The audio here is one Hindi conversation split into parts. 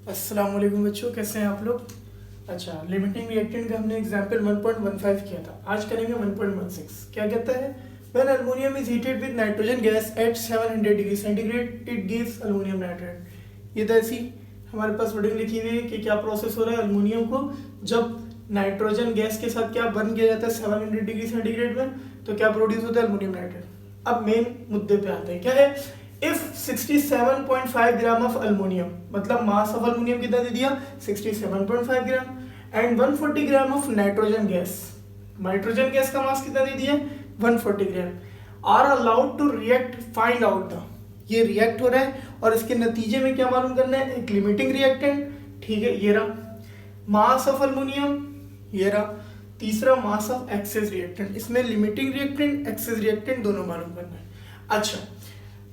अस्सलाम वालेकुम बच्चों, कैसे हैं आप लोग। अच्छा, लिमिटिंग रिएक्टेंट का हमने एग्जांपल 1.15 किया था। आज करेंगे 1.16। क्या कहता है, when aluminium is heated with nitrogen gas at 700 degree centigrade it gives aluminium nitride. ये तो ऐसी हमारे पास वर्डिंग लिखी हुई है कि क्या प्रोसेस हो रहा है अल्युमिनियम को जब नाइट्रोजन गैस के साथ क्या बर्न किया जाता है 700 डिग्री सेंटीग्रेड में, तो क्या प्रोड्यूस होता है अल्युमिनियम नाइट्राइड। अब मेन मुद्दे पे आते हैं, क्या है, इफ 67.5 ग्राम ऑफ अल्युमिनियम, मतलब मास ऑफ अल्युमिनियम कितना दे दिया 67.5 gram, and 140 gram of nitrogen gas, nitrogen gas का मास कितना दे दिया 140 gram, are allowed to react, find out the, ये रिएक्ट हो रहा है और इसके नतीजे में क्या मालूम करना है, एक लिमिटिंग रिएक्टेंट, ठीक है, ये रहा मास ऑफ अल्युमिनियम, ये रहा तीसरा मास ऑफ एक्सेस रिएक्टेंट। इसमें लिमिटिंग रिएक्टेंट एक्सेस रिएक्टेंट दोनों मालूम करना है। अच्छा,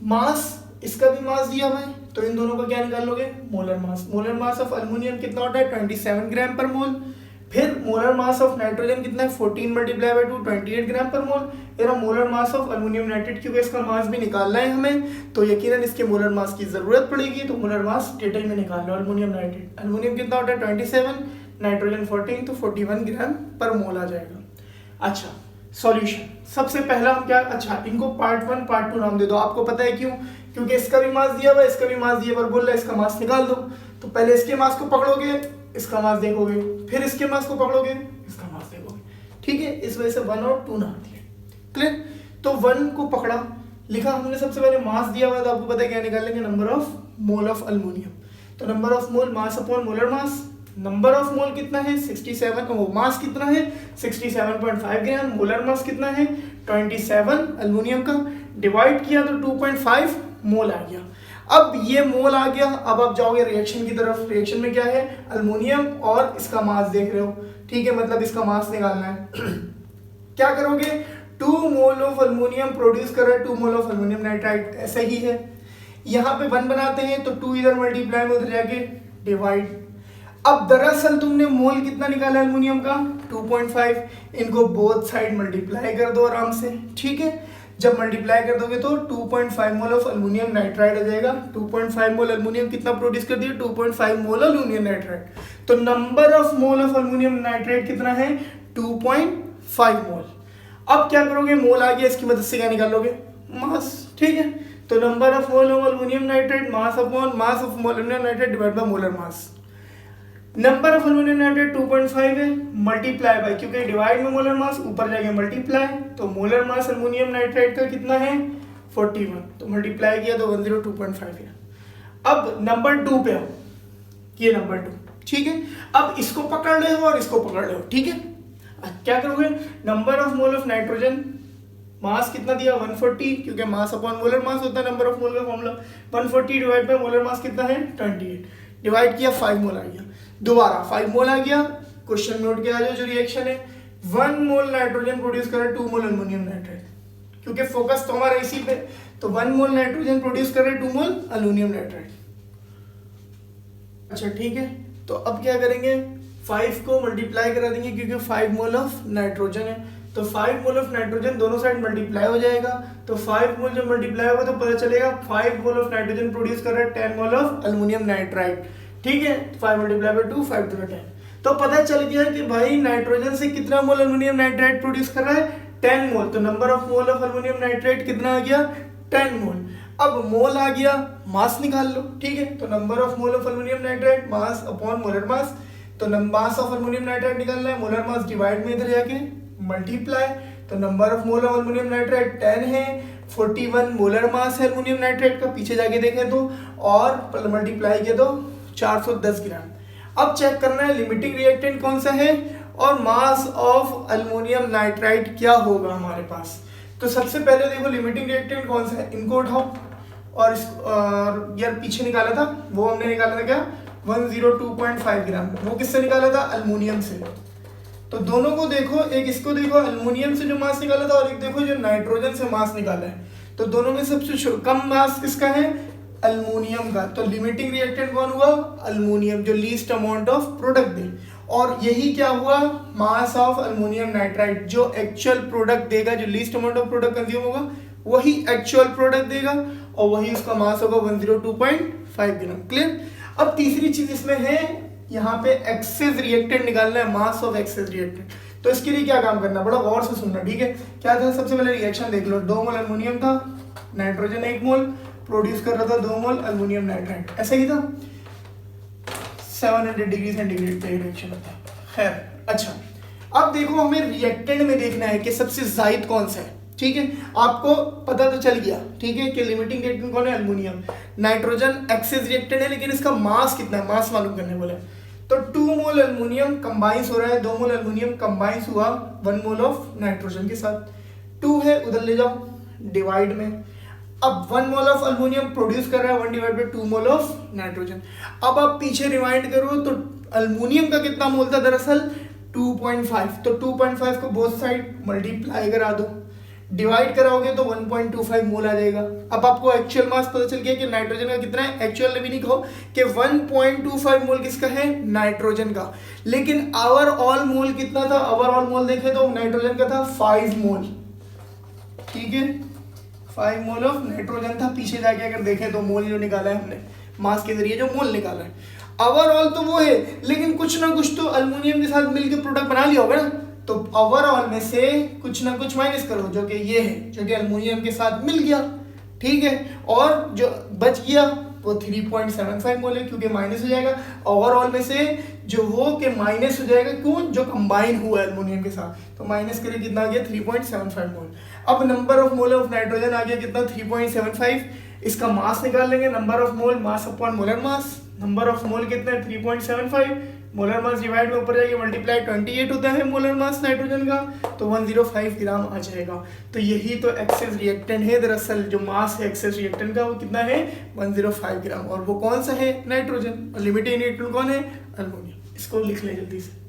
मास, इसका भी मास दिया हुआ है तो इन दोनों का क्या निकाल लोगे, molar mass. Molar mass of aluminium कितना होता है 27 ग्राम पर मोल। फिर मोलर मास ऑफ नाइट्रोजन कितना है 14 मल्टीप्लाई बाय 2 28 ग्राम पर मोल। फिर molar mass of aluminium nitrate, क्योंकि इसका मास भी निकालना है हमें तो यकीनन इसके मोलर मास की जरूरत पड़ेगी, तो मोलर मास डिटेल में निकाल लो। अल्युमिनियम नाइट्रेट, अल्युमिनियम कितना होता है 27, नाइट्रोजन 14, तो 41 ग्राम पर मोल आ जाएगा। अच्छा, सॉल्यूशन, सबसे पहला हम क्या, अच्छा इनको पार्ट 1 पार्ट 2 नाम दे दो। आपको पता है क्यों, क्योंकि इसका भी मास दिया हुआ है, इसका भी मास दिया हुआ, बोल रहा है इसका मास निकाल दो, तो पहले इसके मास को पकड़ोगे, इसका मास देखोगे, फिर इसके मास को पकड़ोगे, इसका मास देखोगे, ठीक है। इस वजह से 1 और 2 नाम दिए, क्लियर। तो 1 को पकड़ा, लिखा हमने, सबसे पहले मास दिया हुआ है तो आपको पता है क्या निकाल लेंगे, number of mole of aluminium. तो number of mole, mass upon molar mass, number of mole कितना है 67, वो मास कितना है 67.5 ग्राम, मोलर मास कितना है 27 अल्युमिनियम का, डिवाइड किया तो 2.5 मोल आ गया। अब ये मोल आ गया, अब आप जाओगे रिएक्शन की तरफ। रिएक्शन में क्या है, अल्युमिनियम और इसका मास देख रहे हो, ठीक है, मतलब इसका मास निकालना है। क्या करोगे, 2 मोल ऑफ अल्युमिनियम प्रोड्यूस कर रहा है 2 मोल ऑफ अल्युमिनियम नाइट्राइड, ऐसा ही है। यहाँ पे 1 बनाते हैं तो 2 इधर मल्टीप्लाई में, उधर जाके डिवाइड। अब दरअसल तुमने मोल कितना निकाला अल्युमिनियम का 2.5, इनको बोथ साइड मल्टीप्लाई कर दो आराम से, ठीक है। जब मल्टीप्लाई कर दोगे तो 2.5 मोल ऑफ अल्युमिनियम नाइट्राइड आ जाएगा। 2.5 मोल अल्युमिनियम कितना प्रोड्यूस कर दिया 2.5 मोल अल्युमिनियम नाइट्राइड, तो number of mole of aluminium nitride कितना है 2.5 मोल। अब क्या करोगे, मोल आ गया, इसकी मदद से क्या निकालोगे, मास, ठीक है। तो number of mole of aluminium nitride mass upon mass of aluminium nitride divide by molar mass. Number of aluminium nitrate 2.5 है, मल्टीप्लाई बाय, क्योंकि डिवाइड में मोलर मास, ऊपर जाके मल्टीप्लाई, तो मोलर मास अल्युमिनियम नाइट्रेट का कितना है 41, तो मल्टीप्लाई किया तो 102.5 है। अब नंबर 2 पे आओ, ये नंबर 2, ठीक है। अब इसको पकड़ ले हो और इसको पकड़ ले हो, ठीक है। क्या करोगे, number of mole of nitrogen, mass कितना दिया 140, क्योंकि मास अपॉन मोलर मास होता है नंबर ऑफ मोल का formula, 140 divide by molar mass कितना है 28, डिवाइड किया 5 मोल आ गया, दोबारा 5 मोल आ गया। क्वेश्चन नोट किया जाए जो रिएक्शन है, 1 मोल नाइट्रोजन प्रोड्यूस कर रहा है 2 मोल अल्युमिनियम नाइट्राइड, क्योंकि फोकस तो हमारा इसी पे, तो 1 मोल नाइट्रोजन प्रोड्यूस कर रहे हैं 2 मोल अल्युमिनियम नाइट्राइड। अच्छा, ठीक है, तो अब क्या करेंगे, 5 को मल्टीप्लाई करा देंगे, क्योंकि 5 मोल ऑफ नाइट्रोजन है, तो 5 मोल ऑफ नाइट्रोजन दोनों साइड मल्टीप्लाई हो जाएगा, तो 5 मोल जब मल्टीप्लाई होगा तो पता चलेगा 5 मोल ऑफ नाइट्रोजन प्रोड्यूस कर रहा है 10 मोल ऑफ अल्युमिनियम नाइट्राइड, ठीक है। 5 मल्टीप्लाई बाय 2 5 2 10, तो पता चल गया कि भाई नाइट्रोजन से कितना मोल अल्युमिनियम नाइट्राइड प्रोड्यूस कर रहा है 10 मोल, तो number of mole of aluminium nitride कितना आ गया 10 मोल। अब मोल आ गया, मास निकाल लो, ठीक है, तो number of mole of aluminium nitride mass upon molar मास, तो मास ऑफ अल्युमिनियम नाइट्राइड निकालना है, मोलर मास डिवाइड में इधर जाके मल्टीप्लाई, तो number of mole of aluminium nitride 10 है, 41 मोलर मास है अल्युमिनियम नाइट्राइड का, पीछे जाके देखें तो, और मल्टीप्लाई किया तो 410 ग्राम। अब चेक करना है लिमिटिंग रिएक्टेंट कौन सा है और मास ऑफ अल्युमिनियम नाइट्राइड क्या होगा हमारे पास। तो सबसे पहले देखो लिमिटिंग रिएक्टेंट कौन सा है, इनको उठाओ और यार पीछे निकाला था, वो हमने निकाला था क्या 102.5 ग्राम, वो किससे निकाला था अल्युमिनियम से। तो दोनों को देखो, एक इसको देखो अल्युमिनियम से जो मास निकाला था और एक देखो जो नाइट्रोजन से मास निकाला है, तो दोनों में सबसे कम मास किसका है अल्युमिनियम का, तो लिमिटिंग रिएक्टेंट कौन हुआ अल्युमिनियम, जो लीस्ट अमाउंट ऑफ प्रोडक्ट दे। और यही क्या हुआ मास ऑफ अल्युमिनियम नाइट्राइड, जो एक्चुअल प्रोडक्ट देगा, जो least amount of product consume होगा वही एक्चुअल प्रोडक्ट देगा और वही उसका मास होगा 102.5 ग्राम। क्लियर। अब तीसरी चीज इसमें है, यहाँ पे एक्सेस रिएक्टेंट निकालना है, मास ऑफ एक्सेस रिएक्टेंट। तो इसके लिए क्या काम करना, बड़ा गौर से सुनना, ठीक है। क्या था, सबसे पहले रिएक्शन देख लो, 2 मोल अल्मोनियम था, नाइट्रोजन 1 मोल प्रोड्यूस कर रहा था 2 मोल अल्मोनियम नाइट्राइड, ऐसा ही था। 700 डिग्री सेंटीग्रेड पे रिएक्शन होता है। खैर अच्छा, अब देखो हमें रिएक्टेंट में देखना है कि सबसे जायद कौन सा है, ठीक है। आपको पता तो चल गया, ठीक है, कि लिमिटिंग रिएक्टेंट कौन है, अल्मोनियम। नाइट्रोजन एक्सेस रिएक्टेंट है, लेकिन इसका मास कितना है, मास मालूम करने बोले। तो 2 मोल अल्मोनियम कंबाइंस हो रहा है, 2 मोल अल्मोनियम कंबाइंस हुआ 1 मोल ऑफ नाइट्रोजन के साथ। 2 है उधर ले जाओ डिवाइड में, अब 1 मोल ऑफ अल्मोनियम प्रोड्यूस कर रहा है 1 divide by 2 mole of nitrogen. अब आप पीछे रिवाइंड करो तो अल्मोनियम का कितना मोल था दरअसल 2.5, तो 2.5 को बोथ साइड मल्टीप्लाई करा दो, डिवाइड कराओगे तो 1.25 मोल आ जाएगा। अब आपको एक्चुअल मास पता चल गया कि नाइट्रोजन का कितना है, एक्चुअल भी नहीं कहो कि 1.25 मोल किसका है, नाइट्रोजन का। लेकिन आवर ऑल मोल कितना था, आवर ऑल मोल देखे तो नाइट्रोजन का था 5 मोल, ठीक है, 5 मोल ऑफ नाइट्रोजन था। पीछे जाके अगर देखें तो मोल जो निकाला है हमने मास के जरिए, जो मोल निकाला है, ओवरऑल तो वो है, लेकिन कुछ ना कुछ तो अल्मोनियम के साथ मिलकर प्रोडक्ट बना लिया होगा ना। तो ओवरऑल में से कुछ ना कुछ माइनस करो, जो कि ये है, जो कि अल्मोनियम के साथ मिल गया, ठीक है, और जो बच गया वो 3.75 मोल है, क्योंकि माइनस हो जाएगा ओवरऑल में से, जो वो के माइनस हो जाएगा, क्यों, जो कंबाइन हुआ है अल्मोनियम के साथ। तो माइनस करे कितना आ गया 3.75 मोल। अब number of mole of nitrogen आ गया कितना 3.75। इसका मास निकाल लेंगे, number of mole, mass upon molar mass. Number of mole कितना है 3.75, मोलर मास डिवाइड में ऊपर जाएगी मल्टीप्लाई 28 होता है मोलर मास नाइट्रोजन का, तो 105 ग्राम आ जाएगा। तो यही तो एक्सेस रिएक्टेंट है दरअसल, जो मास है एक्सेस रिएक्टेंट का वो कितना है 105 ग्राम, और वो कौन सा है, नाइट्रोजन। और लिमिटिंग रिएक्टेंट कौन है, अल्मोनियम। इसको लिख ले जल्दी से।